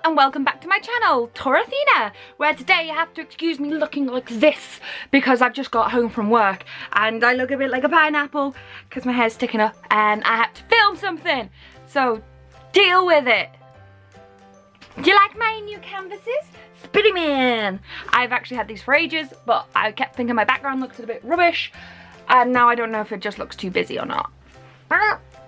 and welcome back to my channel, TorAthena, where today you have to excuse me looking like this because I've just got home from work and I look a bit like a pineapple because my hair's sticking up and I have to film something, so deal with it. Do you like my new canvases? Spitty Man! I've actually had these for ages, but I kept thinking my background looked a bit rubbish and now I don't know if it just looks too busy or not.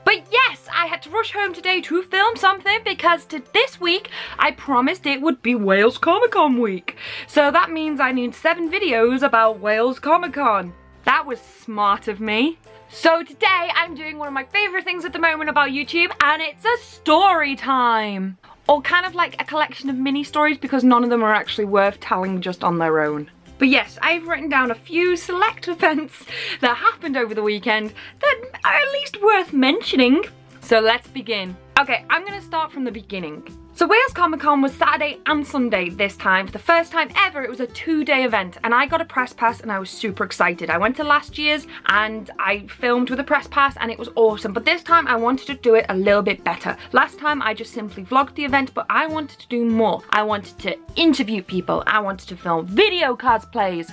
But yes, I had to rush home today to film something because this week I promised it would be Wales Comic Con week. So that means I need 7 videos about Wales Comic Con. That was smart of me. So today I'm doing one of my favourite things at the moment about YouTube, and it's a story time. Or kind of like a collection of mini stories because none of them are actually worth telling just on their own. But yes, I've written down a few select events that happened over the weekend that are at least worth mentioning. So let's begin. Okay, I'm gonna start from the beginning. So Wales Comic Con was Saturday and Sunday this time. For the first time ever, it was a 2-day event and I got a press pass and I was super excited. I went to last year's and I filmed with a press pass and it was awesome. But this time I wanted to do it a little bit better. Last time I just simply vlogged the event, but I wanted to do more. I wanted to interview people. I wanted to film video cosplays.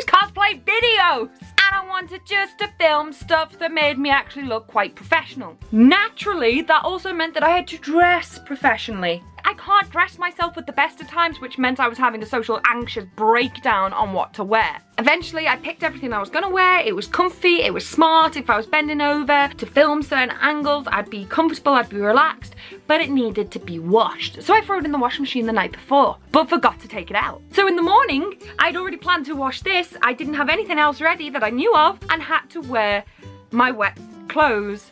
Cosplay videos! And I wanted just to film stuff that made me actually look quite professional. Naturally, that also meant that I had to dress professionally. I can't dress myself at the best of times, which meant I was having a social anxious breakdown on what to wear. Eventually, I picked everything I was gonna wear. It was comfy, it was smart. If I was bending over to film certain angles, I'd be comfortable, I'd be relaxed, but it needed to be washed. So I threw it in the washing machine the night before, but forgot to take it out. So in the morning, I'd already planned to wash this. I didn't have anything else ready that I knew of and had to wear my wet clothes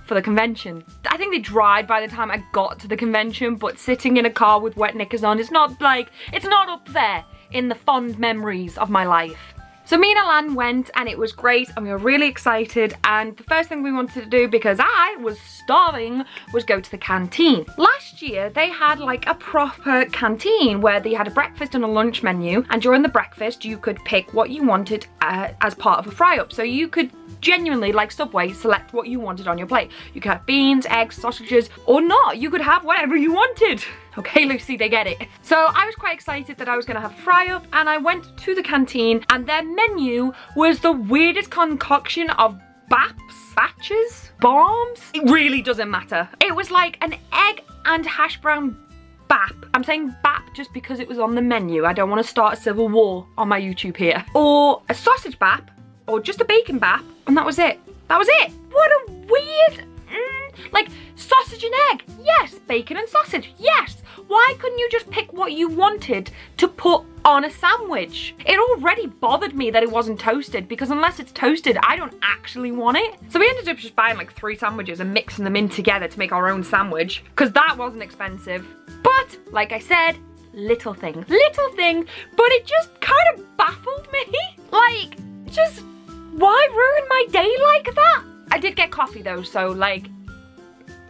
for the convention. I think they dried by the time I got to the convention, but sitting in a car with wet knickers on, it's not up there in the fond memories of my life. So me and Alan went and it was great and we were really excited, and the first thing we wanted to do, because I was starving, was go to the canteen. Last year they had like a proper canteen where they had a breakfast and a lunch menu, and during the breakfast you could pick what you wanted as part of a fry-up. So you could genuinely, like Subway, select what you wanted on your plate. You could have beans, eggs, sausages, or not. You could have whatever you wanted. Okay, Lucy, they get it. So I was quite excited that I was gonna have fry-up, and I went to the canteen and their menu was the weirdest concoction of batches, bombs. It really doesn't matter. It was like an egg and hash brown bap. I'm saying bap just because it was on the menu. I don't want to start a civil war on my YouTube here. Or a sausage bap, or just a bacon bap, and that was it. That was it. What a weird, like sausage and egg, yes. Bacon and sausage, yes. Why couldn't you just pick what you wanted to put on a sandwich? It already bothered me that it wasn't toasted, because unless it's toasted, I don't actually want it. So we ended up just buying like 3 sandwiches and mixing them in together to make our own sandwich, because that wasn't expensive. But like I said, little thing, but it just kind of baffled me. Like, just why ruin my day like that? I did get coffee though, so like,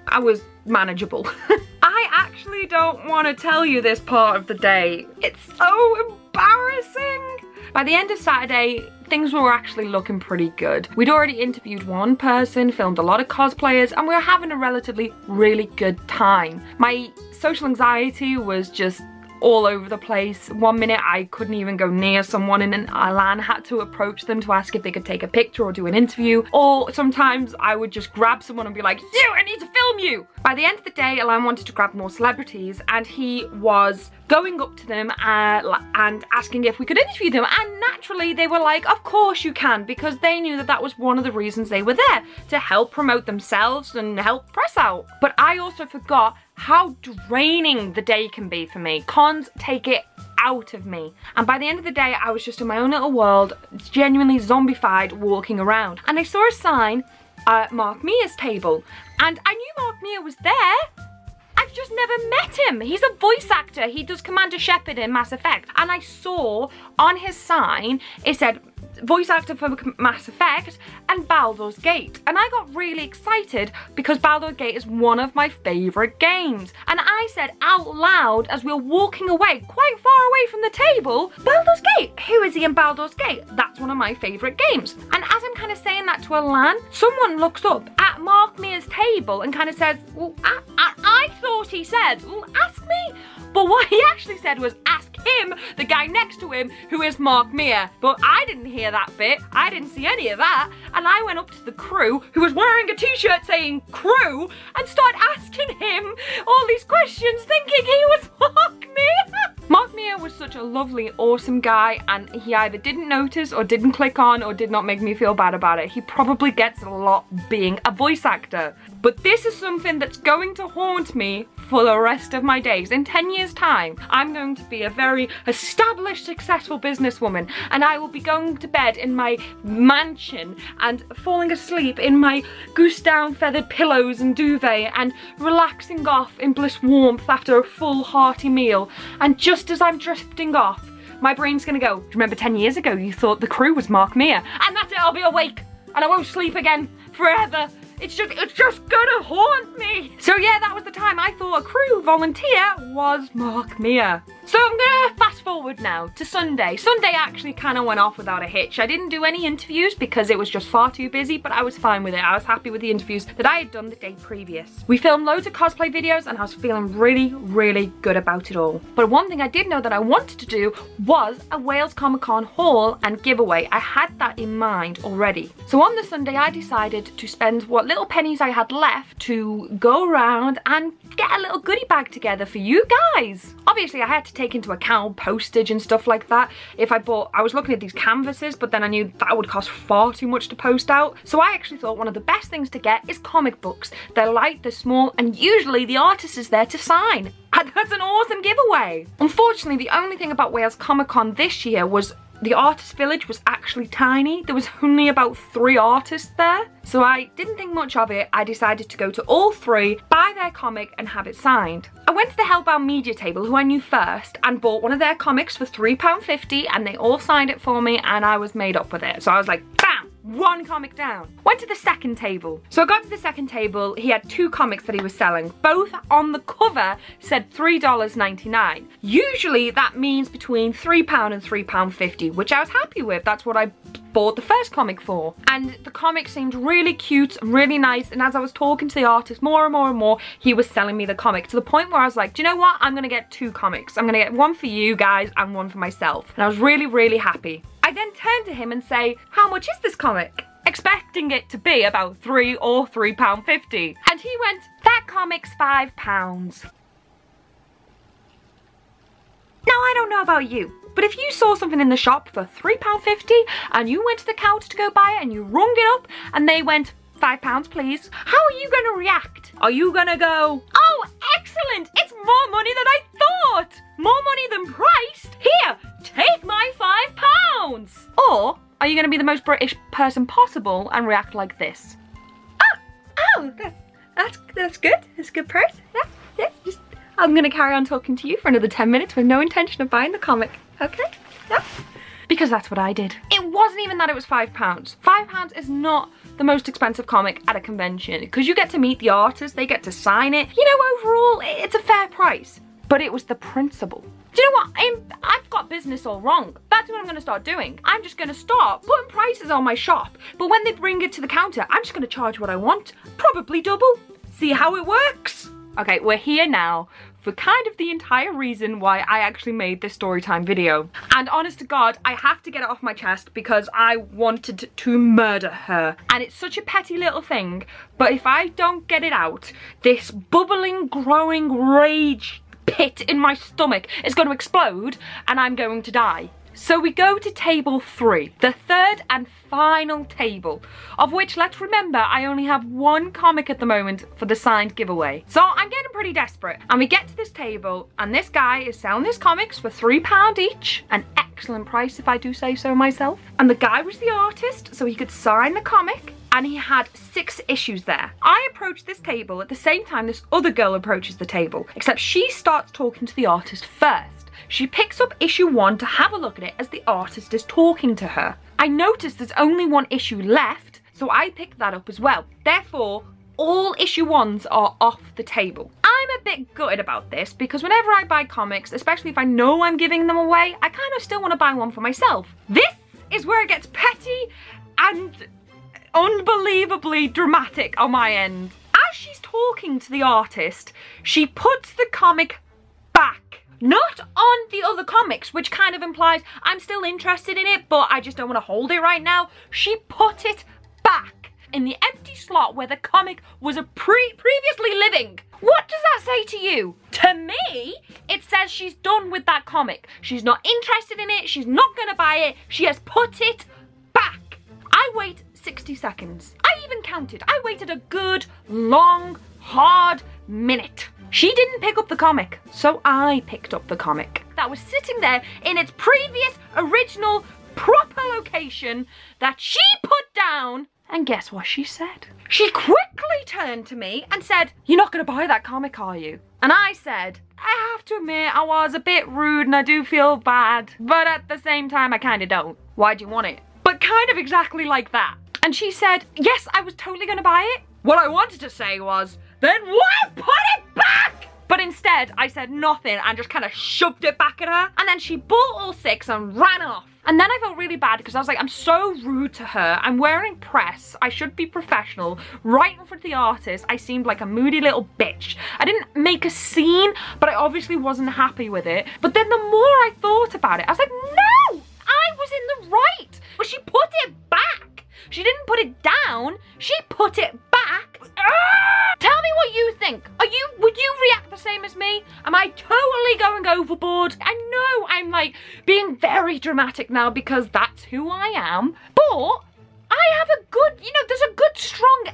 I was manageable. I actually don't want to tell you this part of the day. It's so embarrassing. By the end of Saturday, things were actually looking pretty good. We'd already interviewed one person, filmed a lot of cosplayers, and we were having a relatively really good time. My social anxiety was just all over the place. One minute I couldn't even go near someone and then Alan had to approach them to ask if they could take a picture or do an interview. Or sometimes I would just grab someone and be like, "You, I need to film you!" By the end of the day, Alan wanted to grab more celebrities and he was going up to them and asking if we could interview them, and naturally they were like, of course you can, because they knew that that was one of the reasons they were there, to help promote themselves and help press out. But I also forgot how draining the day can be for me. Cons take it out of me. And by the end of the day, I was just in my own little world, genuinely zombified, walking around. And I saw a sign at Mark Mia's table, and I knew Mark Mia was there. I've just never met him. He's a voice actor. He does Commander Shepard in Mass Effect. And I saw on his sign, it said voice actor for Mass Effect, and Baldur's Gate. And I got really excited because Baldur's Gate is one of my favourite games. And I said out loud as we were walking away, quite far away from the table, Baldur's Gate, who is he in Baldur's Gate? That's one of my favourite games. And as I'm kind of saying that to Alan, someone looks up at Mark Mear's table and kind of says, well, I thought he said, well, ask me. But what he actually said was, ask him, the guy next to him, who is Mark Mear. But I didn't hear that bit. I didn't see any of that. And I went up to the crew, who was wearing a t-shirt saying crew, and started asking him all these questions, thinking he was Mark Mear. Mark Mear was such a lovely, awesome guy, and he either didn't notice or didn't click on or did not make me feel bad about it. He probably gets a lot being a voice actor. But this is something that's going to haunt me for the rest of my days. In 10 years' time, I'm going to be a very established, successful businesswoman, and I will be going to bed in my mansion and falling asleep in my goose-down feathered pillows and duvet and relaxing off in bliss warmth after a full hearty meal. And just as I'm drifting off, my brain's gonna go, do you remember 10 years ago you thought the crew was Mark Mear? And that's it, I'll be awake and I won't sleep again forever. It's just gonna haunt me. So yeah, that was the time I thought a crew volunteer was Mark Mear. So I'm gonna fast forward now to Sunday. Sunday actually kind of went off without a hitch. I didn't do any interviews because it was just far too busy, but I was fine with it. I was happy with the interviews that I had done the day previous. We filmed loads of cosplay videos and I was feeling really, really good about it all. But one thing I did know that I wanted to do was a Wales Comic Con haul and giveaway. I had that in mind already. So on the Sunday I decided to spend what little pennies I had left to go around and get a little goodie bag together for you guys. Obviously I had to take into account postage and stuff like that. If I was looking at these canvases, but then I knew that would cost far too much to post out. So I actually thought one of the best things to get is comic books. They're light, they're small, and usually the artist is there to sign. And that's an awesome giveaway. Unfortunately, the only thing about Wales Comic Con this year was the artist village was actually tiny. There was only about 3 artists there. So I didn't think much of it. I decided to go to all 3, buy their comic and have it signed. I went to the Hellbound Media Table, who I knew first, and bought one of their comics for £3.50 and they all signed it for me and I was made up with it. So I was like, bam! 1 comic down. Went to the second table. So I got to the second table, he had 2 comics that he was selling. Both on the cover said $3.99. Usually that means between £3 and £3.50, which I was happy with. That's what I bought the first comic for. And the comic seemed really cute and really nice, and as I was talking to the artist more and more and more, he was selling me the comic to the point where I was like, do you know what? I'm gonna get 2 comics. I'm gonna get one for you guys and one for myself. And I was really, really happy. I then turned to him and say, how much is this comic? Expecting it to be about £3 or £3.50. And he went, that comic's £5. Now I don't know about you, but if you saw something in the shop for £3.50 and you went to the counter to go buy it and you rung it up and they went, £5 please, how are you gonna react? Are you gonna go, oh excellent, it's more money than I thought, more money than priced, here, take my £5? Or are you gonna be the most British person possible and react like this? Oh, that's good, that's a good price, yeah, just, I'm gonna carry on talking to you for another 10 minutes with no intention of buying the comic, okay, yeah. Because that's what I did. It wasn't even that it was £5. £5 is not the most expensive comic at a convention because you get to meet the artist, they get to sign it. You know, overall, it's a fair price. But it was the principle. Do you know what? I've got business all wrong. That's what I'm gonna start doing. I'm just gonna start putting prices on my shop. But when they bring it to the counter, I'm just gonna charge what I want. Probably double. See how it works. Okay, we're here now for kind of the entire reason why I actually made this story time video. And honest to God, I have to get it off my chest because I wanted to murder her. And it's such a petty little thing, but if I don't get it out, this bubbling, growing rage pit in my stomach is going to explode and I'm going to die. So we go to table 3, the third and final table, of which, let's remember, I only have 1 comic at the moment for the signed giveaway. So I'm getting pretty desperate. And we get to this table and this guy is selling his comics for £3 each. An excellent price if I do say so myself. And the guy was the artist, so he could sign the comic. And he had 6 issues there. I approached this table at the same time this other girl approaches the table, except she starts talking to the artist first. She picks up issue 1 to have a look at it as the artist is talking to her. I noticed there's only one issue left, so I picked that up as well. Therefore, all issue 1s are off the table. I'm a bit gutted about this because whenever I buy comics, especially if I know I'm giving them away, I kind of still want to buy one for myself. This is where it gets petty and unbelievably dramatic on my end. As she's talking to the artist, she puts the comic back. Not on the other comics, which kind of implies I'm still interested in it, but I just don't want to hold it right now. She put it back in the empty slot where the comic was previously living. What does that say to you? To me, it says she's done with that comic. She's not interested in it. She's not going to buy it. She has put it back. I wait 60 seconds. I even counted. I waited a good, long, hard minute. She didn't pick up the comic, so I picked up the comic. That was sitting there in its previous, original, proper location that she put down. And guess what she said? She quickly turned to me and said, "You're not going to buy that comic, are you?" And I said, I have to admit I was a bit rude and I do feel bad, but at the same time I kind of don't. Why do you want it? But kind of exactly like that. And she said, yes, I was totally going to buy it. What I wanted to say was, then why put it back? But instead, I said nothing and just kind of shoved it back at her. And then she bought all 6 and ran off. And then I felt really bad because I was like, I'm so rude to her. I'm wearing press. I should be professional. Right in front of the artist, I seemed like a moody little bitch. I didn't make a scene, but I obviously wasn't happy with it. But then the more I thought about it, I was like, no, I was in the right. But she put it back. She didn't put it down. She put it back. Tell me what you think. Would you react the same as me? Am I totally going overboard? I know I'm like being very dramatic now because that's who I am, but I have a good, there's a good strong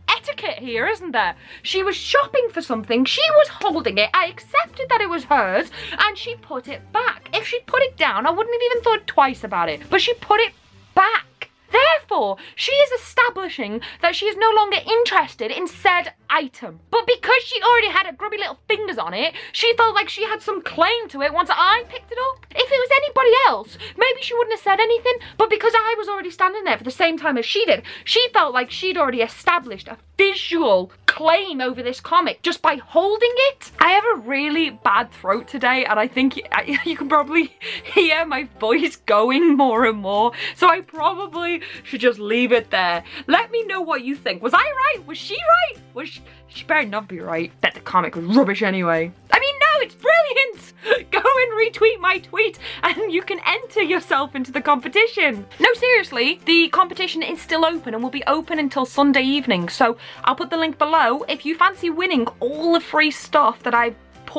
etiquette here, isn't there? She was shopping for something, she was holding it, I accepted that it was hers, and she put it back. If she'd put it down, I wouldn't have even thought twice about it, but she put it back. Therefore, she is establishing that she is no longer interested in said item. But because she already had her grubby little fingers on it, she felt like she had some claim to it once I picked it up. If it was anybody else, maybe she wouldn't have said anything, but because I was already standing there for the same time as she did, she felt like she'd already established a visual claim over this comic just by holding it. I have a really bad throat today, and I think you can probably hear my voice going more and more, so I probably should just leave it there. Let me know what you think. Was I right? Was she right? She better not be right. Bet the comic was rubbish anyway. I mean, no, it's brilliant. Go and retweet my tweet and you can enter yourself into the competition. No, seriously, the competition is still open and will be open until Sunday evening. So I'll put the link below. If you fancy winning all the free stuff that I've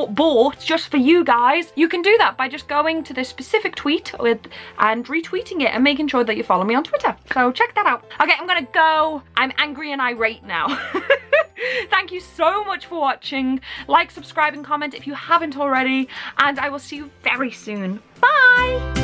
bought just for you guys, you can do that by just going to this specific tweet and retweeting it and making sure that you follow me on Twitter. So check that out. Okay, I'm gonna go. I'm angry and irate now. Thank you so much for watching. Like, subscribe, and comment if you haven't already, and I will see you very soon. Bye!